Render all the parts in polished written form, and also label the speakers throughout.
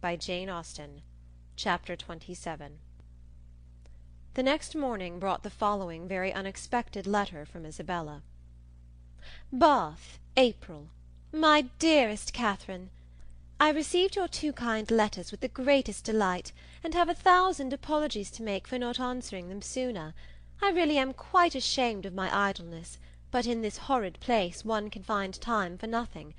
Speaker 1: by Jane Austen. Chapter 27. The next morning brought the following very unexpected letter from Isabella. Bath, April. My dearest Catherine, I received your 2 kind letters with the greatest delight, and have 1,000 apologies to make for not answering them sooner. I really am quite ashamed of my idleness, but in this horrid place one can find time for nothing.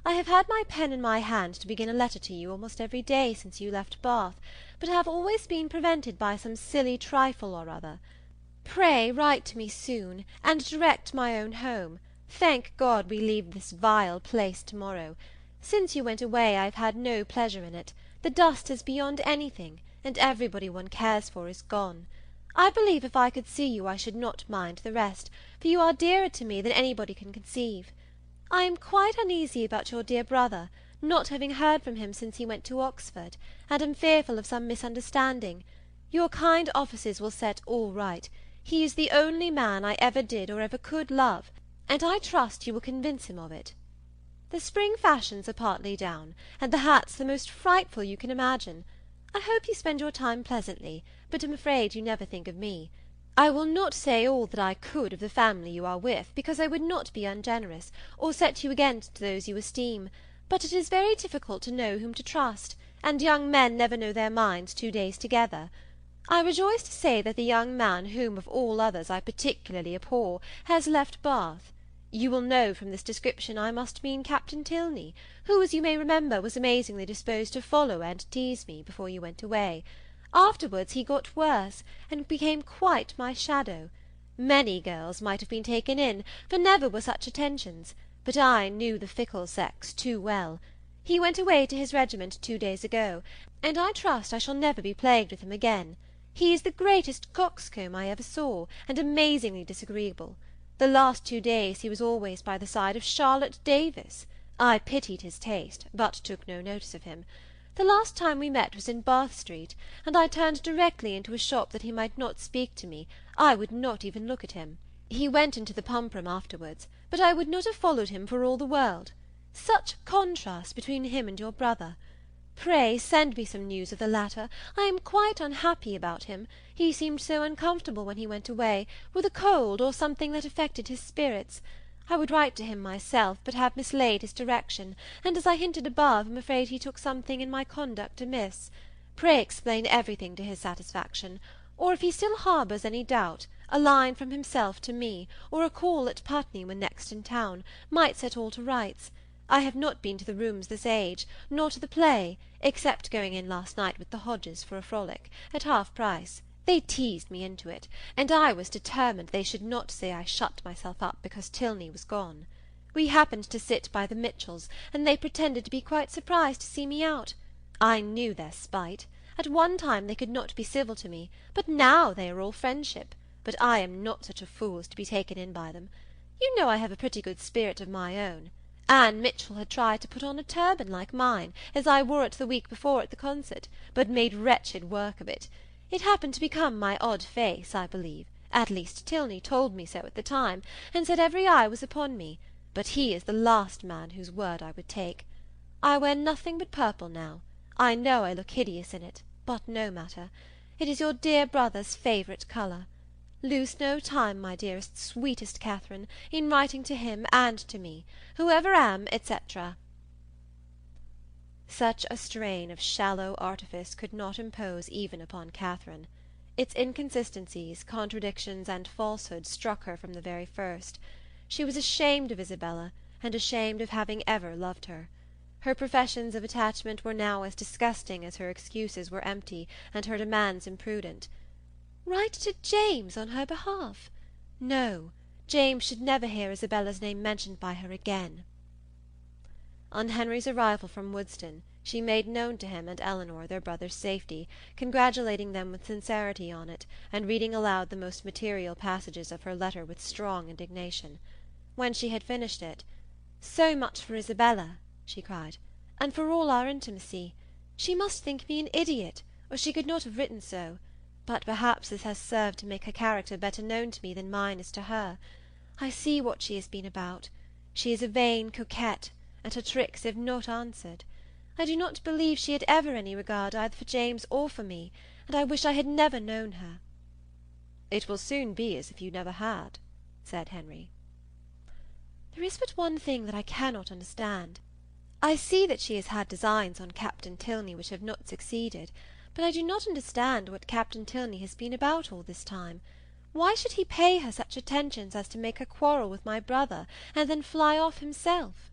Speaker 1: I have had my pen in my hand to begin a letter to you almost every day since you left Bath, but have always been prevented by some silly trifle or other. Pray write to me soon, and direct my own home. Thank God we leave this vile place to-morrow. Since you went away I have had no pleasure in it. The dust is beyond anything, and everybody one cares for is gone. I believe if I could see you I should not mind the rest, for you are dearer to me than anybody can conceive. I am quite uneasy about your dear brother, not having heard from him since he went to Oxford, and am fearful of some misunderstanding. Your kind offices will set all right. He is the only man I ever did or ever could love, and I trust you will convince him of it. The spring fashions are partly down, and the hats the most frightful you can imagine. I hope you spend your time pleasantly, but am afraid you never think of me. I will not say all that I could of the family you are with, because I would not be ungenerous, or set you against those you esteem, but it is very difficult to know whom to trust, and young men never know their minds 2 days together. I rejoice to say that the young man whom of all others I particularly abhor has left Bath. You will know from this description I must mean Captain Tilney, who, as you may remember, was amazingly disposed to follow and tease me before you went away. Afterwards he got worse, and became quite my shadow. Many girls might have been taken in, for never were such attentions, but I knew the fickle sex too well. He went away to his regiment 2 days ago, and I trust I shall never be plagued with him again. He is the greatest coxcomb I ever saw, and amazingly disagreeable. The last 2 days he was always by the side of Charlotte Davis. I pitied his taste, but took no notice of him. The last time we met was in Bath Street, and I turned directly into a shop that he might not speak to me. I would not even look at him. He went into the pump room afterwards, but I would not have followed him for all the world. Such a contrast between him and your brother! Pray send me some news of the latter. I am quite unhappy about him. He seemed so uncomfortable when he went away, with a cold or something that affected his spirits. I would write to him myself, but have mislaid his direction, and, as I hinted above, am afraid he took something in my conduct amiss. Pray explain everything to his satisfaction, or if he still harbours any doubt, a line from himself to me, or a call at Putney when next in town, might set all to rights. I have not been to the rooms this age, nor to the play, except going in last night with the Hodges for a frolic, at half price. They teased me into it, and I was determined they should not say I shut myself up because Tilney was gone. We happened to sit by the Mitchells, and they pretended to be quite surprised to see me out. I knew their spite. At one time they could not be civil to me, but now they are all friendship. But I am not such a fool as to be taken in by them. You know I have a pretty good spirit of my own. Anne Mitchell had tried to put on a turban like mine, as I wore it the week before at the concert, but made wretched work of it. It happened to become my odd face, I believe. At least Tilney told me so at the time, and said every eye was upon me, but he is the last man whose word I would take. I wear nothing but purple now. I know I look hideous in it, but no matter. It is your dear brother's favourite colour. Lose no time, my dearest, sweetest Catherine, in writing to him and to me, whoever am, etc. Such a strain of shallow artifice could not impose even upon Catherine. Its inconsistencies, contradictions, and falsehoods struck her from the very first. She was ashamed of Isabella, and ashamed of having ever loved her. Her professions of attachment were now as disgusting as her excuses were empty, and her demands imprudent. Write to James on her behalf? No, James should never hear Isabella's name mentioned by her again. On Henry's arrival from Woodston, she made known to him and Elinor their brother's safety, congratulating them with sincerity on it, and reading aloud the most material passages of her letter with strong indignation. When she had finished it, "So much for Isabella," she cried, "and for all our intimacy. She must think me an idiot, or she could not have written so. But perhaps this has served to make her character better known to me than mine is to her. I see what she has been about. She is a vain coquette, and her tricks have not answered. I do not believe she had ever any regard either for James or for me, and I wish I had never known her." "It will soon be as if you never had," said Henry. "There is but one thing that I cannot understand. I see that she has had designs on Captain Tilney which have not succeeded, but I do not understand what Captain Tilney has been about all this time. Why should he pay her such attentions as to make her quarrel with my brother, and then fly off himself?"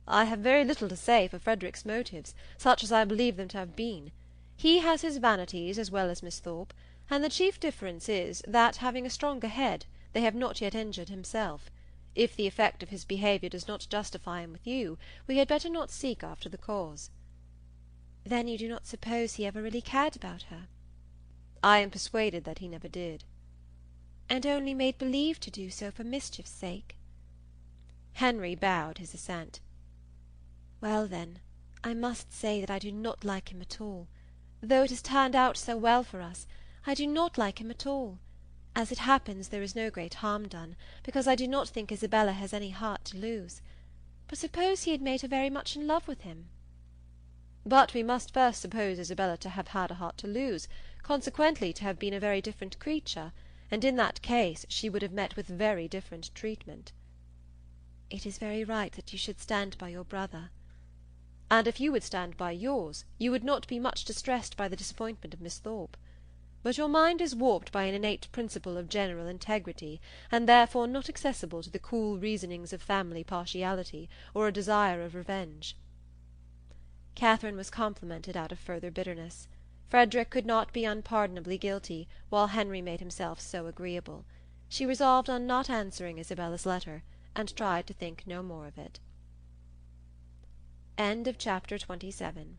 Speaker 1: "I have very little to say for Frederick's motives, such as I believe them to have been. He has his vanities as well as Miss Thorpe, and the chief difference is, that, having a stronger head, they have not yet injured himself. If the effect of his behaviour does not justify him with you, we had better not seek after the cause." "Then you do not suppose he ever really cared about her?" "I am persuaded that he never did." "And only made believe to do so for mischief's sake?" Henry bowed his assent. "Well, then, I must say that I do not like him at all. Though it has turned out so well for us, I do not like him at all. As it happens, there is no great harm done, because I do not think Isabella has any heart to lose. But suppose he had made her very much in love with him?" "But we must first suppose Isabella to have had a heart to lose, consequently to have been a very different creature, and in that case she would have met with very different treatment." "It is very right that you should stand by your brother." "And if you would stand by yours, you would not be much distressed by the disappointment of Miss Thorpe. But your mind is warped by an innate principle of general integrity, and therefore not accessible to the cool reasonings of family partiality, or a desire of revenge." Catherine was complimented out of further bitterness. Frederick could not be unpardonably guilty, while Henry made himself so agreeable. She resolved on not answering Isabella's letter, and tried to think no more of it. Chapter 28.